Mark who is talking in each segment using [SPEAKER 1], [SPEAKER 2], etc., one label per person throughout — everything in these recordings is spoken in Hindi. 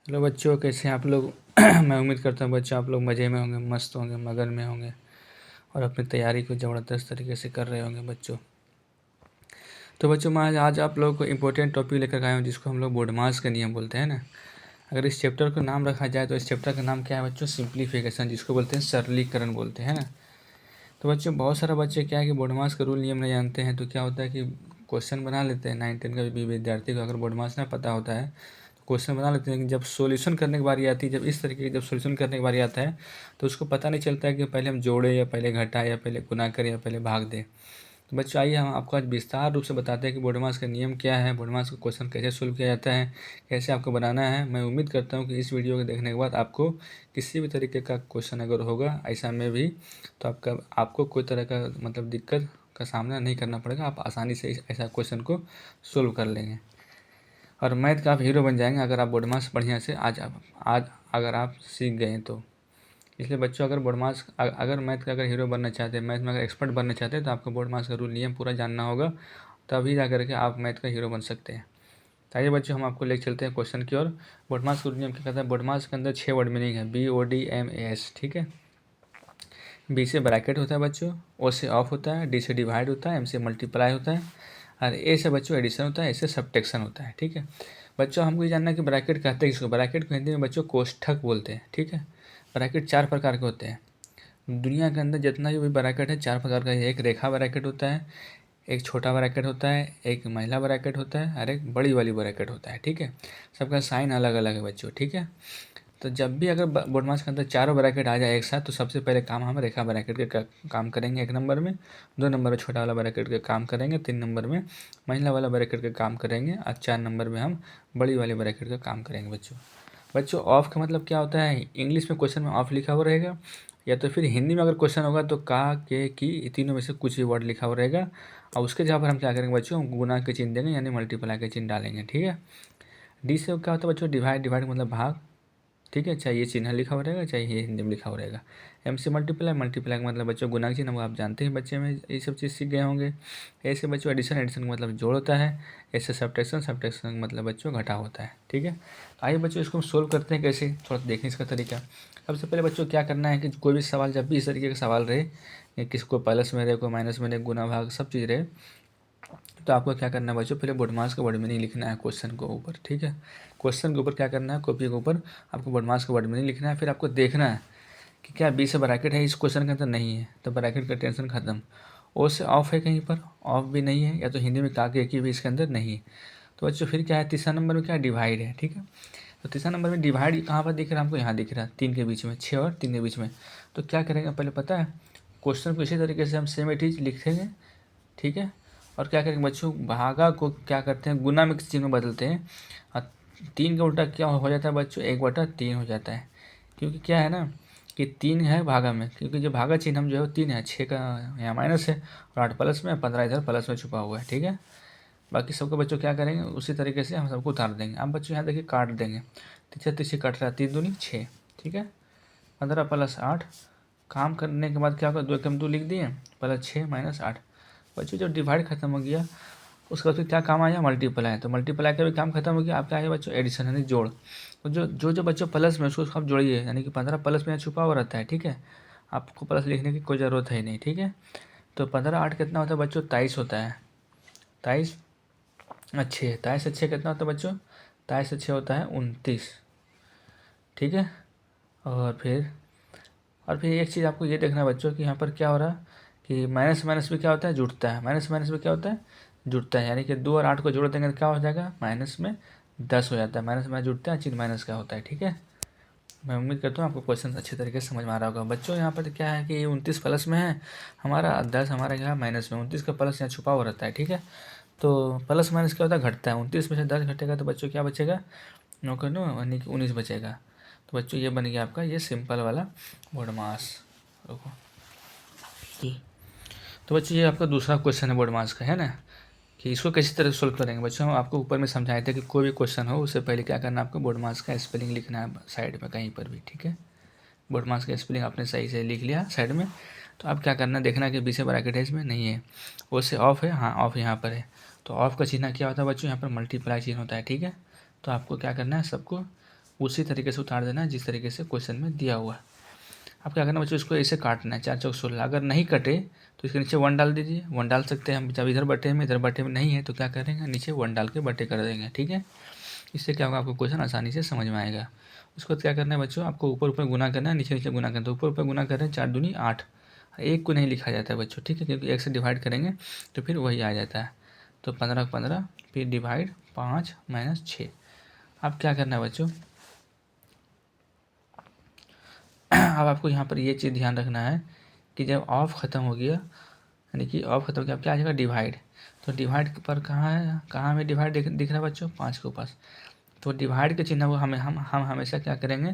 [SPEAKER 1] हेलो बच्चों, कैसे हैं आप लोग? मैं उम्मीद करता हूँ बच्चों आप लोग मज़े में होंगे, मस्त होंगे, मगन में होंगे और अपनी तैयारी को ज़बरदस्त तरीके से कर रहे होंगे बच्चों। तो बच्चों मैं आज आप लोगों को इम्पोर्टेंट टॉपिक लेकर आया हूँ, जिसको हम लोग बोडमास का नियम बोलते हैं ना। अगर इस चैप्टर का नाम रखा जाए तो इस चैप्टर का नाम क्या है बच्चों? सिंप्लीफिकेशन, जिसको बोलते हैं सरलीकरण बोलते हैं ना। तो बच्चों बहुत सारा बच्चे क्या है कि बोडमास का रूल नियम नहीं जानते हैं, तो क्या होता है कि क्वेश्चन बना लेते हैं। 9-10 का भी विद्यार्थी को अगर बोडमास ना पता होता है तो क्वेश्चन बना लेते हैं कि जब सॉल्यूशन करने की बारी आती है, जब इस तरीके की जब सॉल्यूशन करने की बारी आता है तो उसको पता नहीं चलता है कि पहले हम जोड़े या पहले घटाए या पहले गुना करें या पहले भाग दें। तो बच्चों आइए हम आपको आज विस्तार रूप से बताते हैं कि बोडमास का नियम क्या है, बोडमास का क्वेश्चन कैसे सोल्व किया जाता है, कैसे आपको बनाना है। मैं उम्मीद करता हूँ कि इस वीडियो को देखने के बाद आपको किसी भी तरीके का क्वेश्चन अगर होगा ऐसा में भी, तो आपको कोई तरह का मतलब दिक्कत का सामना नहीं करना पड़ेगा। आप आसानी से ऐसा क्वेश्चन को सोल्व कर लेंगे और मैथ का आप हीरो बन जाएंगे अगर आप बोडमास बढ़िया से आज अगर आप सीख गए तो। इसलिए बच्चों अगर बोडमास अगर मैथ का अगर हीरो बनना चाहते हैं, मैथ में अगर एक्सपर्ट बनना चाहते हैं, तो आपको बोडमास का रूल नियम पूरा जानना होगा, तभी जा करके आप मैथ का हीरो बन सकते हैं। आइए बच्चों हम आपको ले चलते हैं क्वेश्चन की ओर। बोडमास का रूल नियम क्या कहता है? बोडमास के अंदर 6 वर्ड मीनिंग है, BODMAS, ठीक है। बी से ब्रैकेट होता है बच्चों, ओ से ऑफ होता है, डी से डिवाइड होता है, एम से मल्टीप्लाई होता है और ए से बच्चों एडिशन होता है, ए से सब्ट्रैक्शन होता है, ठीक है। बच्चों हमको ये जानना है कि ब्रैकेट कहते हैं किसको? ब्रैकेट को हिंदी में बच्चों कोष्ठक बोलते हैं, ठीक है। ब्रैकेट 4 प्रकार के होते हैं। दुनिया के अंदर जितना भी ब्रैकेट है 4 प्रकार का है। एक रेखा ब्रैकेट होता है, एक छोटा ब्रैकेट होता है, एक महिला ब्रैकेट होता है और एक बड़ी वाली ब्रैकेट होता है, ठीक है। सबका साइन अलग अलग है बच्चों, ठीक है। तो जब भी अगर बोडमास के अंदर चारों ब्रैकेट आ जाए एक साथ, तो सबसे पहले काम हम रेखा ब्रैकेट के काम करेंगे 1 नंबर में, 2 नंबर में छोटा वाला ब्रैकेट के काम करेंगे, 3 नंबर में महिला वाला ब्रैकेट के काम करेंगे और 4 नंबर में हम बड़ी वाली ब्रैकेट का काम करेंगे बच्चों। बच्चों ऑफ का मतलब क्या होता है? इंग्लिश में क्वेश्चन में ऑफ लिखा हुआ रहेगा, या तो फिर हिंदी में अगर क्वेश्चन होगा तो का, के, की, तीनों में से कुछ भी वर्ड लिखा हुआ रहेगा और उसके जगह पर हम क्या करेंगे बच्चों? गुना के चिन्ह देंगे, यानी मल्टीप्लाई के चिन्ह डालेंगे, ठीक है। डी से क्या होता है बच्चों? डिवाइड, डिवाइड मतलब भाग, ठीक है। चाहे ये चिन्ह लिखा हुआ रहेगा, चाहे ये हिंदी में लिखा हुआ रहेगा। एम से मल्टीप्लाई, मल्टीप्लाई का मतलब बच्चों गुना का चिन्ह, वो आप जानते हैं, बच्चे में ये सब चीज़ सीख गए होंगे। ऐसे बच्चों एडिशन, एडिशन का मतलब जोड़ होता है। ऐसे सब्ट्रैक्शन, सब्ट्रैक्शन का मतलब बच्चों घटा होता है, ठीक है। आइए बच्चों इसको हम सोल्व करते हैं कैसे, थोड़ा देखें इसका तरीका। सबसे पहले बच्चों क्या करना है कि कोई भी सवाल, जब भी इस तरीके का सवाल रहे, किसको प्लस में रहे, कोई माइनस में रहे, गुना भाग सब चीज़ रहे, तो आपको क्या करना है बच्चों? पहले बोडमास का वर्ड मीनिंग लिखना है क्वेश्चन के ऊपर, ठीक है। क्वेश्चन के ऊपर क्या करना है? कॉपी के ऊपर आपको बोडमास का वर्ड मीनिंग लिखना है। फिर आपको देखना है कि क्या बी से ब्रैकेट है इस क्वेश्चन के अंदर? नहीं है, तो ब्रैकेट का टेंशन खत्म। ओ से ऑफ है कहीं पर? ऑफ भी नहीं है, या तो हिंदी में का के की भी इसके अंदर नहीं है। तो बच्चों फिर क्या है? तीसरा नंबर में क्या है? डिवाइड है, ठीक है। तो तीसरा नंबर में डिवाइड कहाँ पर दिख रहा है हमको? यहाँ दिख रहा है, 3 के बीच में, 6 और 3 के बीच में। तो क्या करेंगे पहले पता है? क्वेश्चन को इसी तरीके से हम सेम एट इज लिखेंगे, ठीक है। और क्या करेंगे बच्चों? भागा को क्या करते हैं? गुना में किस चीज़ में बदलते हैं और 3 का उल्टा क्या हो जाता है बच्चों? 1/3 हो जाता है। क्योंकि क्या है ना कि 3 है भागा में, क्योंकि जो भागा चिन्ह हम जो है 3 है, 6 का यहाँ माइनस है और 8 प्लस में, 15 इधर प्लस में छुपा हुआ है, ठीक है। बाकी सबको बच्चों क्या करेंगे? उसी तरीके से हम सबको उतार देंगे। अब बच्चों यहाँ देखिए काट देंगे, तीसरे तीसरे कट रहा है, 3 दूनी 6, ठीक है। 15 + 8 काम करने के बाद क्या होगा? 2 एकम 2 लिख दिए, +6 - 8। बच्चों जब डिवाइड खत्म हो गया, उसका फिर क्या काम आया? मल्टीप्लाई। तो मल्टीप्लाई का भी काम खत्म हो गया, आपका आया बच्चों एडिशन, यानी जोड़। तो जो बच्चों प्लस में, उसको आप जोड़िए, यानी कि 15 प्लस में यहाँ छुपा हुआ रहता है, ठीक है। आपको प्लस लिखने की कोई ज़रूरत है ही नहीं, ठीक है। तो 15 8 कितना होता है बच्चों? 23 होता है। 23 अच्छे, 23 अच्छे कितना होता है बच्चों? 23 अच्छे होता है 29, ठीक है। और फिर एक चीज़ आपको ये देखना है बच्चों कि यहाँ पर क्या हो रहा है कि माइनस माइनस भी क्या होता है? जुड़ता है। माइनस माइनस भी क्या होता है? जुड़ता है, यानी कि 2 और 8 को जोड़ देंगे तो क्या हो जाएगा? माइनस में 10 हो जाता है। माइनस में जुड़ता है, चिन्ह माइनस का होता है, ठीक है। मैं उम्मीद करता हूँ आपको क्वेश्चन अच्छे तरीके से समझ में आ रहा होगा बच्चों। यहाँ पर क्या है कि 29 प्लस में है हमारा, 10 हमारा क्या है? माइनस में। 29 का प्लस यहाँ छुपा हुआ रहता है, ठीक है। तो प्लस माइनस क्या होता है? घटता है। 29 में से 10 घटेगा तो बच्चों क्या बचेगा? 9 का 9 यानी कि 19 बचेगा। तो बच्चों ये बन गया आपका ये सिंपल वाला बोडमास। रुको, तो बच्चों ये आपका दूसरा क्वेश्चन है बोडमास का, है ना, कि इसको किसी तरह सोल्व करेंगे बच्चों। हम आपको ऊपर में समझाए थे कि कोई भी क्वेश्चन हो उससे पहले क्या करना है? आपको बोडमास का स्पेलिंग लिखना है साइड में कहीं पर भी, ठीक है। बोडमास का स्पेलिंग आपने सही से लिख लिया साइड में, तो अब क्या करना है? देखना कि बी से ब्रैकेट है इसमें? नहीं है। ओ से ऑफ है? हाँ, ऑफ यहाँ पर है। तो ऑफ का चिन्ह क्या होता है बच्चों? यहाँ पर मल्टीप्लाई चिन्ह होता है, ठीक है। तो आपको क्या करना है? सबको उसी तरीके से उतार देना है जिस तरीके से क्वेश्चन में दिया हुआ है। अब क्या करना बच्चों, इसको ऐसे काटना है 4 चौक 16। अगर नहीं कटे तो इसके नीचे 1 डाल दीजिए। 1 डाल सकते हैं हम, जब इधर बटे में इधर बटे में नहीं है तो क्या करेंगे, नीचे 1 डाल के बटे कर देंगे। ठीक है, इससे क्या होगा, आपको क्वेश्चन आसानी से समझ में आएगा। उसके बाद क्या करना है बच्चों, आपको ऊपर ऊपर गुना करना है, नीचे नीचे गुना करना है। तो ऊपर ऊपर गुना कर रहे हैं 4 दूनी 8, एक को नहीं लिखा जाता है बच्चों, ठीक है, क्योंकि एक से डिवाइड करेंगे तो फिर वही आ जाता है। तो 15 15 फिर डिवाइड 5 माइनस 6। अब क्या करना है बच्चों, अब आपको यहाँ पर ये चीज़ ध्यान रखना है कि जब ऑफ ख़त्म हो गया, यानी कि ऑफ खत्म हो गया, अब क्या आ जाएगा, डिवाइड। तो डिवाइड पर कहाँ है, कहाँ हमें डिवाइड दिख रहा है बच्चों, 5 के ऊपर। तो डिवाइड के चिन्ह को हम हमेशा क्या करेंगे,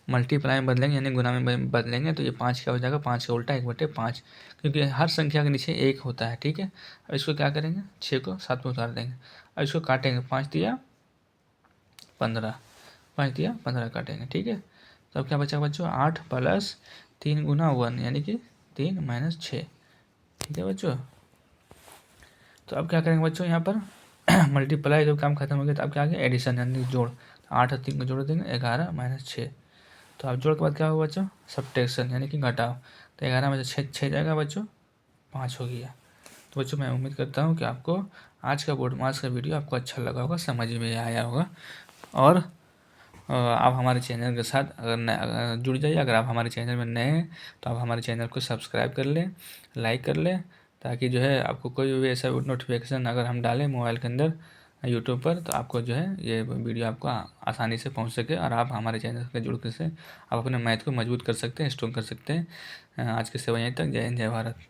[SPEAKER 1] मल्टीप्लाई में बदलेंगे, यानी गुना में बदलेंगे। तो ये 5 क्या हो जाएगा, 5 का उल्टा 1/5, क्योंकि हर संख्या के नीचे 1 होता है। ठीक है, अब इसको क्या करेंगे, 6 को 7 में उतार देंगे। अब इसको काटेंगे, 5 दिया 15, 5 दिया 15 काटेंगे। ठीक है, तो अब क्या बचा बच्चों, 8 प्लस 3 गुना 1, यानी कि 3 माइनस 6। ठीक है बच्चों, तो अब क्या करेंगे बच्चों, यहाँ पर मल्टीप्लाई जब काम खत्म हो गया तो अब क्या आ गया, एडिशन यानी जोड़। 8 और 3 को जोड़ देंगे, 11 माइनस 6। तो अब जोड़ के बाद क्या होगा बच्चों, सब्ट्रैक्शन यानी कि घटाव। तो 11 में से 6 जाएगा बच्चों, 5 हो गया। तो बच्चों मैं उम्मीद करता हूँ कि आपको आज का बोर्ड मास का वीडियो आपको अच्छा लगा होगा, समझ में आया होगा। और आप हमारे चैनल के साथ अगर जुड़ जाइए। अगर आप हमारे चैनल में नए हैं तो आप हमारे चैनल को सब्सक्राइब कर लें, लाइक कर लें, ताकि जो है आपको कोई भी ऐसा नोटिफिकेशन अगर हम डालें मोबाइल के अंदर यूट्यूब पर, तो आपको जो है ये वीडियो आपको आसानी से पहुंच सके और आप हमारे चैनल से जुड़ कर से आप अपने मैथ को मजबूत कर सकते हैं, स्ट्रॉन्ग कर सकते हैं। आज के सेवा यहीं तक। जय हिंद, जय भारत।